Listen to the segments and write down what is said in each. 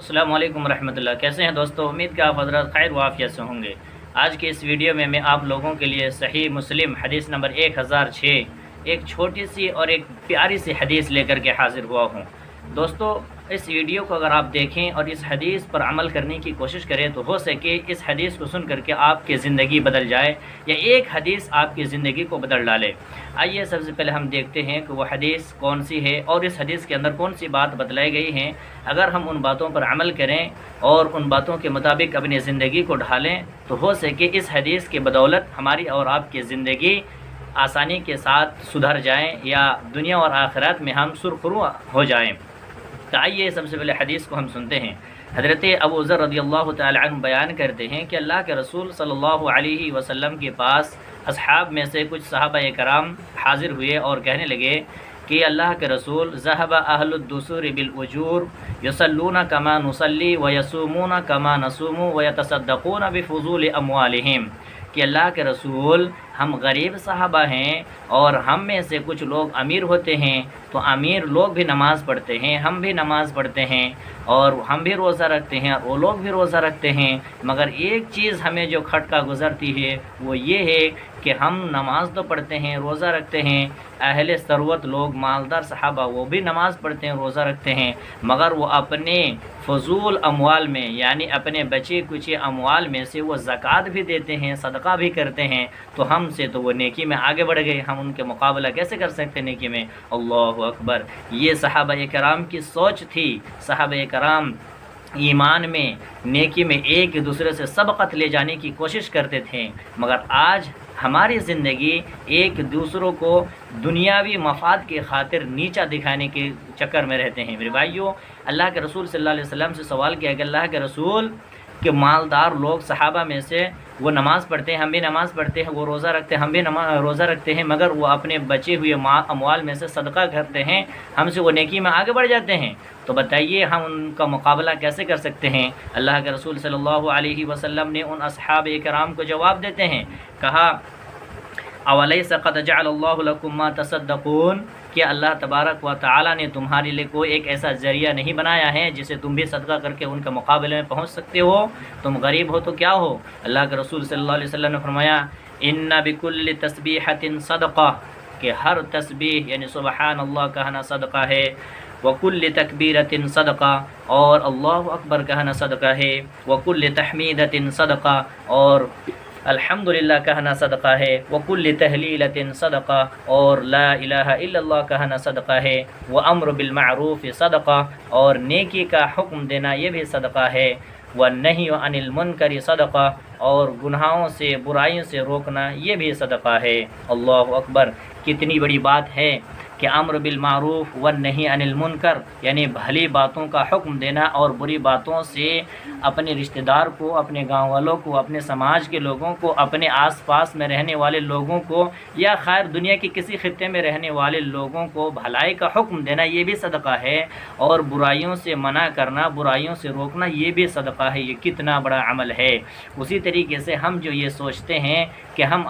السلام علیکم ورحمۃ اللہ۔ کیسے ہیں دوستو؟ امید کہ آپ حضرات خیر و عافیت سے ہوں گے۔ آج کے اس ویڈیو میں آپ لوگوں کے لیے صحیح مسلم حدیث نمبر 1006 ایک چھوٹی سی اور ایک پیاری سی حدیث لے کر کے حاضر ہوا ہوں۔ دوستو، اس ویڈیو کو اگر آپ دیکھیں اور اس حدیث پر عمل کرنے کی کوشش کریں تو ہو سکے اس حدیث کو سن کر کے آپ کی زندگی بدل جائے یا ایک حدیث آپ کی زندگی کو بدل ڈالے۔ آئیے سب سے پہلے ہم دیکھتے ہیں کہ وہ حدیث کون سی ہے اور اس حدیث کے اندر کون سی بات بتلائی گئی ہیں۔ اگر ہم ان باتوں پر عمل کریں اور ان باتوں کے مطابق اپنی زندگی کو ڈھالیں تو ہو سکے اس حدیث کی بدولت ہماری اور آپ کی زندگی آسانی کے ساتھ سدھر جائیں یا دنیا اور آخرت میں ہم سرخرو ہو جائیں۔ تو آئیے سب سے پہلے حدیث کو ہم سنتے ہیں۔ حضرت ابو ذر رضی اللہ تعالی عنہ بیان کرتے ہیں کہ اللہ کے رسول صلی اللہ علیہ وسلم کے پاس اصحاب میں سے کچھ صحابہ کرام حاضر ہوئے اور کہنے لگے کہ اللہ کے رسول ذهب اہل الدثور بالاجور یصلون کما نصلی ویصومون کما نصوم ویتصدقون بفضول اموالہم، کہ اللہ کے رسول ہم غریب صحابہ ہیں اور ہم میں سے کچھ لوگ امیر ہوتے ہیں تو امیر لوگ بھی نماز پڑھتے ہیں، ہم بھی نماز پڑھتے ہیں اور ہم بھی روزہ رکھتے ہیں اور وہ لوگ بھی روزہ رکھتے ہیں، مگر ایک چیز ہمیں جو کھٹکا گزرتی ہے وہ یہ ہے کہ ہم نماز تو پڑھتے ہیں، روزہ رکھتے ہیں، اہل ثروت لوگ مالدار صحابہ وہ بھی نماز پڑھتے ہیں، روزہ رکھتے ہیں، مگر وہ اپنے فضول اموال میں یعنی اپنے بچے کچے اموال میں سے وہ زکوٰۃ بھی دیتے ہیں، صدقہ بھی کرتے ہیں، تو ہم سے تو وہ نیکی میں آگے بڑھ گئے، ہم ان کے مقابلہ کیسے کر سکتے نیکی میں؟ اللہ اکبر! یہ صحابہ کرام کی سوچ تھی۔ صحابہ کرام ایمان میں، نیکی میں ایک دوسرے سے سبقت لے جانے کی کوشش کرتے تھے، مگر آج ہماری زندگی ایک دوسروں کو دنیاوی مفاد کی خاطر نیچا دکھانے کے چکر میں رہتے ہیں۔ میرے بھائیو، اللہ کے رسول صلی اللہ علیہ وسلم سے سوال کیا کہ اللہ کے رسول کہ مالدار لوگ صحابہ میں سے وہ نماز پڑھتے ہیں، ہم بھی نماز پڑھتے ہیں، وہ روزہ رکھتے ہیں، ہم بھی روزہ رکھتے ہیں، مگر وہ اپنے بچے ہوئے اموال میں سے صدقہ کرتے ہیں، ہم سے وہ نیکی میں آگے بڑھ جاتے ہیں، تو بتائیے ہم ان کا مقابلہ کیسے کر سکتے ہیں؟ اللہ کے رسول صلی اللہ علیہ وسلم نے ان اصحاب کرام کو جواب دیتے ہیں، کہا اولیس قد جعل اللہ لکم ما تصدقون، کہ اللہ تبارک و تعالی نے تمہارے لیے کوئی ایک ایسا ذریعہ نہیں بنایا ہے جسے تم بھی صدقہ کر کے ان کے مقابلے میں پہنچ سکتے ہو؟ تم غریب ہو تو کیا ہو؟ اللہ کے رسول صلی اللہ علیہ وسلم نے فرمایا ان بکل تسبیحۃ صدقہ، کہ ہر تسبیح یعنی سبحان اللہ کہنا صدقہ ہے، وکل تکبیرۃ صدقہ، اور اللہ اکبر کہنا صدقہ ہے، وکل تحمیدۃ صدقہ، اور الحمدللہ کہنا صدقہ ہے، وکل تہلیلۃ صدقہ، اور لا الہ الا اللہ کہنا صدقہ ہے، وامر بالمعروف صدقہ، اور نیکی کا حکم دینا یہ بھی صدقہ ہے، والنہی عن المنکر صدقہ، اور گناہوں سے برائیوں سے روکنا یہ بھی صدقہ ہے۔ اللہ اکبر! کتنی بڑی بات ہے کہ امر بالمعروف والنہی عن المنکر یعنی بھلی باتوں کا حکم دینا اور بری باتوں سے اپنے رشتہ دار کو، اپنے گاؤں والوں کو، اپنے سماج کے لوگوں کو، اپنے آس پاس میں رہنے والے لوگوں کو یا خیر دنیا کے کسی خطے میں رہنے والے لوگوں کو بھلائی کا حکم دینا یہ بھی صدقہ ہے، اور برائیوں سے منع کرنا، برائیوں سے روکنا یہ بھی صدقہ ہے۔ یہ کتنا بڑا عمل ہے! اسی طریقے سے ہم جو یہ سوچتے ہیں کہ ہم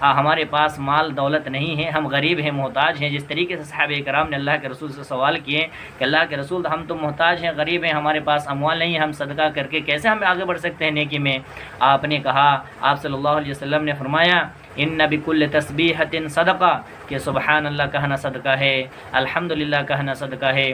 ہمارے پاس مال دولت نہیں ہے، ہم غریب ہیں، محتاج ہیں، جس طریقے سے صحابہ کرام نے اللہ کے رسول سے سوال کیے کہ اللہ کے رسول ہم تو محتاج ہیں، غریب ہیں، ہمارے پاس اموال نہیں ہے، ہم صدقہ کر کے کیسے ہم آگے بڑھ سکتے ہیں نیکی میں؟ آپ نے کہا، آپ صلی اللہ علیہ وسلم نے فرمایا ان بکل تسبیحۃ صدقہ، کہ سبحان اللہ کہنا صدقہ ہے، الحمدللہ کہنا صدقہ ہے،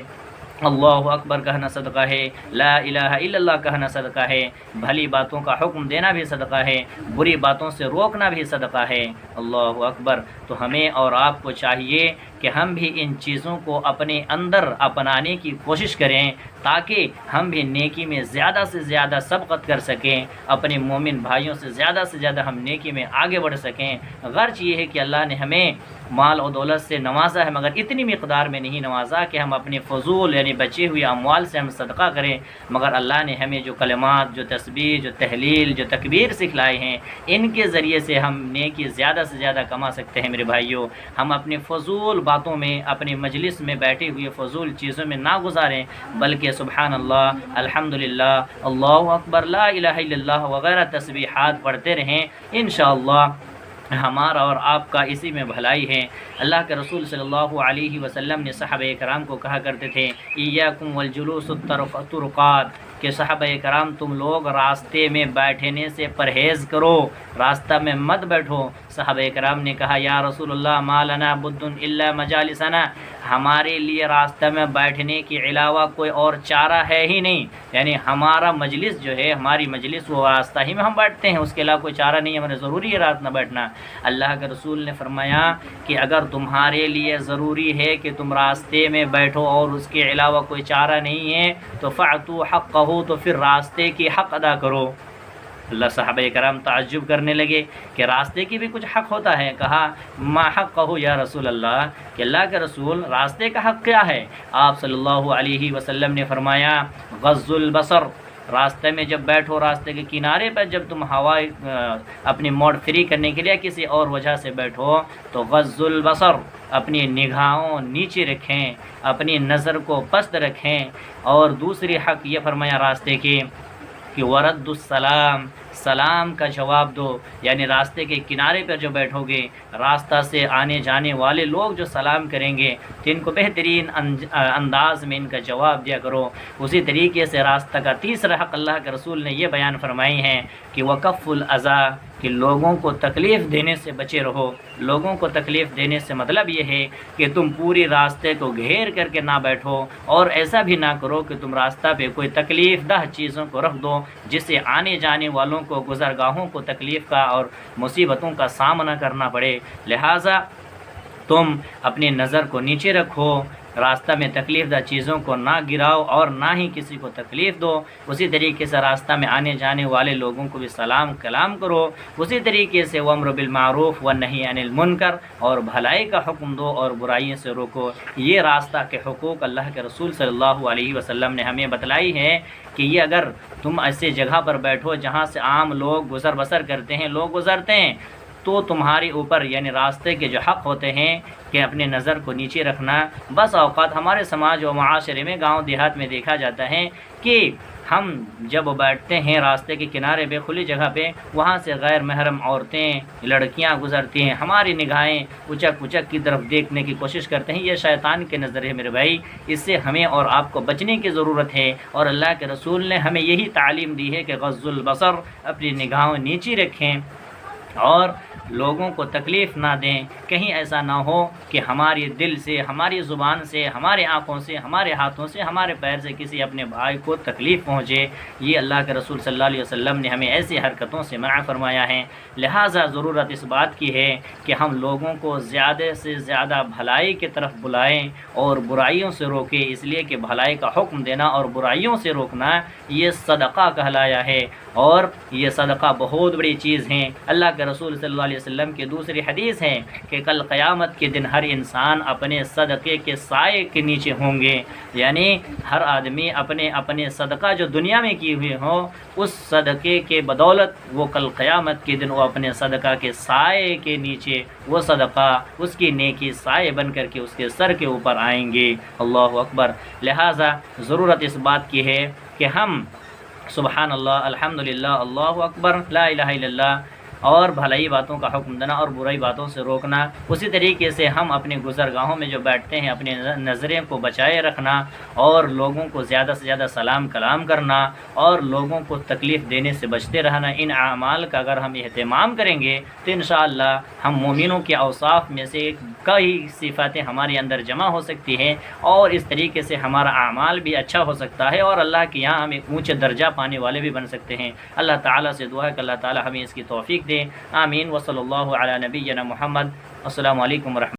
اللہ اکبر کہنا صدقہ ہے، لا الہ الا اللہ کہنا صدقہ ہے، بھلی باتوں کا حکم دینا بھی صدقہ ہے، بری باتوں سے روکنا بھی صدقہ ہے۔ اللہ اکبر! تو ہمیں اور آپ کو چاہیے کہ ہم بھی ان چیزوں کو اپنے اندر اپنانے کی کوشش کریں تاکہ ہم بھی نیکی میں زیادہ سے زیادہ سبقت کر سکیں، اپنے مومن بھائیوں سے زیادہ ہم نیکی میں آگے بڑھ سکیں۔ غرض یہ ہے کہ اللہ نے ہمیں مال و دولت سے نوازا ہے، مگر اتنی مقدار میں نہیں نوازا کہ ہم اپنے فضول یعنی بچے ہوئے اموال سے ہم صدقہ کریں، مگر اللہ نے ہمیں جو کلمات، جو تسبیح، جو تحلیل، جو تکبیر سکھلائے ہیں، ان کے ذریعے سے ہم نیکی زیادہ سے زیادہ کما سکتے ہیں۔ میرے بھائیوں، ہم اپنے فضول باتوں میں، اپنی مجلس میں بیٹھے ہوئے فضول چیزوں میں نہ گزاریں، بلکہ سبحان اللہ، الحمدللہ، اللہ اکبر، لا الہ الا اللہ وغیرہ تسبیحات پڑھتے رہیں۔ انشاءاللہ ہمارا اور آپ کا اسی میں بھلائی ہے۔ اللہ کے رسول صلی اللہ علیہ وسلم نے صحابہ کرام کو کہا کرتے تھے ایاکم والجلوس الطرقات، کہ صحابہ کرام تم لوگ راستے میں بیٹھنے سے پرہیز کرو، راستہ میں مت بیٹھو۔ صحابہ کرام نے کہا یا رسول اللہ ما لنا بد الا مجالسنا، ہمارے لیے راستہ میں بیٹھنے کے علاوہ کوئی اور چارہ ہے ہی نہیں، یعنی ہمارا مجلس جو ہے، ہماری مجلس وہ راستہ ہی میں ہم بیٹھتے ہیں، اس کے علاوہ کوئی چارہ نہیں ہے، ہمیں ضروری ہے رات نہ بیٹھنا۔ اللہ کے رسول نے فرمایا کہ اگر تمہارے لیے ضروری ہے کہ تم راستے میں بیٹھو اور اس کے علاوہ کوئی چارہ نہیں ہے تو فَأْتُوا حَقَّهُ، تو پھر راستے کی حق ادا کرو۔ اللہ صحابہ کرام تعجب کرنے لگے کہ راستے کی بھی کچھ حق ہوتا ہے۔ کہا ما حقہ یا رسول اللہ، کہ اللہ کے رسول راستے کا حق کیا ہے؟ آپ صلی اللہ علیہ وسلم نے فرمایا غض البصر، راستے میں جب بیٹھو، راستے کے کنارے پر جب تم ہوا اپنی موڈ فری کرنے کے لیے کسی اور وجہ سے بیٹھو تو غض البصر، اپنی نگاہوں نیچے رکھیں، اپنی نظر کو پست رکھیں۔ اور دوسری حق یہ فرمایا راستے کی کہ ورد السلام، سلام کا جواب دو، یعنی راستے کے کنارے پر جو بیٹھو گے، راستہ سے آنے جانے والے لوگ جو سلام کریں گے تو ان کو بہترین انداز میں ان کا جواب دیا کرو۔ اسی طریقے سے راستہ کا تیسرا حق اللہ کے رسول نے یہ بیان فرمائی ہے کہ وکف الاذی، کہ لوگوں کو تکلیف دینے سے بچے رہو۔ لوگوں کو تکلیف دینے سے مطلب یہ ہے کہ تم پوری راستے کو گھیر کر کے نہ بیٹھو، اور ایسا بھی نہ کرو کہ تم راستہ پہ کوئی تکلیف دہ چیزوں کو رکھ دو جس سے آنے جانے والوں کو، گزرگاہوں کو تکلیف کا اور مصیبتوں کا سامنا کرنا پڑے۔ لہٰذا تم اپنی نظر کو نیچے رکھو، راستہ میں تکلیف دہ چیزوں کو نہ گراؤ اور نہ ہی کسی کو تکلیف دو۔ اسی طریقے سے راستہ میں آنے جانے والے لوگوں کو بھی سلام کلام کرو۔ اسی طریقے سے وامر بالمعروف والنہی عن المنکر، اور بھلائی کا حکم دو اور برائیوں سے روکو۔ یہ راستہ کے حقوق اللہ کے رسول صلی اللہ علیہ وسلم نے ہمیں بتلائی ہے کہ یہ اگر تم ایسے جگہ پر بیٹھو جہاں سے عام لوگ گزر بسر کرتے ہیں، لوگ گزرتے ہیں، تو تمہارے اوپر یعنی راستے کے جو حق ہوتے ہیں کہ اپنے نظر کو نیچے رکھنا۔ بس اوقات ہمارے سماج و معاشرے میں، گاؤں دیہات میں دیکھا جاتا ہے کہ ہم جب بیٹھتے ہیں راستے کے کنارے پہ، کھلی جگہ پہ، وہاں سے غیر محرم عورتیں، لڑکیاں گزرتی ہیں، ہماری نگاہیں اچک اچک کی طرف دیکھنے کی کوشش کرتے ہیں۔ یہ شیطان کے نظر ہے میرے بھائی، اس سے ہمیں اور آپ کو بچنے کی ضرورت ہے، اور اللہ کے رسول نے ہمیں یہی تعلیم دی ہے کہ غض البصر، اپنی نگاہوں نیچی رکھیں اور لوگوں کو تکلیف نہ دیں۔ کہیں ایسا نہ ہو کہ ہماری دل سے، ہماری زبان سے، ہمارے آنکھوں سے، ہمارے ہاتھوں سے، ہمارے پیر سے کسی اپنے بھائی کو تکلیف پہنچے۔ یہ اللہ کے رسول صلی اللہ علیہ وسلم نے ہمیں ایسی حرکتوں سے منع فرمایا ہے۔ لہٰذا ضرورت اس بات کی ہے کہ ہم لوگوں کو زیادہ سے زیادہ بھلائی کی طرف بلائیں اور برائیوں سے روکیں، اس لیے کہ بھلائی کا حکم دینا اور برائیوں سے روکنا یہ صدقہ کہلایا ہے، اور یہ صدقہ بہت بڑی چیز ہے۔ اللہ کے رسول صلی اللہ علیہ وسلم کی دوسری حدیث ہے کہ کل قیامت کے دن ہر انسان اپنے صدقے کے سائے کے نیچے ہوں گے، یعنی ہر آدمی اپنے صدقہ جو دنیا میں کیے ہوئے ہوں، اس صدقے کے بدولت وہ کل قیامت کے دن وہ اپنے صدقہ کے سائے کے نیچے، وہ صدقہ اس کی نیکی سائے بن کر کے اس کے سر کے اوپر آئیں گے۔ اللہ اکبر۔ لہٰذا ضرورت اس بات کی ہے کہ ہم سبحان اللہ، الحمدللہ، اللہ اکبر، لا الہ الا اللہ، اور بھلائی باتوں کا حکم دینا اور برائی باتوں سے روکنا۔ اسی طریقے سے ہم اپنے گزرگاہوں میں جو بیٹھتے ہیں اپنی نظریں کو بچائے رکھنا، اور لوگوں کو زیادہ سے زیادہ سلام کلام کرنا، اور لوگوں کو تکلیف دینے سے بچتے رہنا۔ ان اعمال کا اگر ہم اہتمام کریں گے تو انشاءاللہ ہم مومنوں کے اوصاف میں سے کئی صفاتیں ہمارے اندر جمع ہو سکتی ہیں، اور اس طریقے سے ہمارا اعمال بھی اچھا ہو سکتا ہے، اور اللہ کے یہاں ہم ایک اونچے درجہ پانے والے بھی بن سکتے ہیں۔ اللہ تعالیٰ سے دعا ہے کہ اللہ تعالیٰ ہمیں اس کی توفیق دے۔ آمین۔ وصلی اللہ علی نبینا محمد۔ السلام علیکم ورحمۃ اللہ۔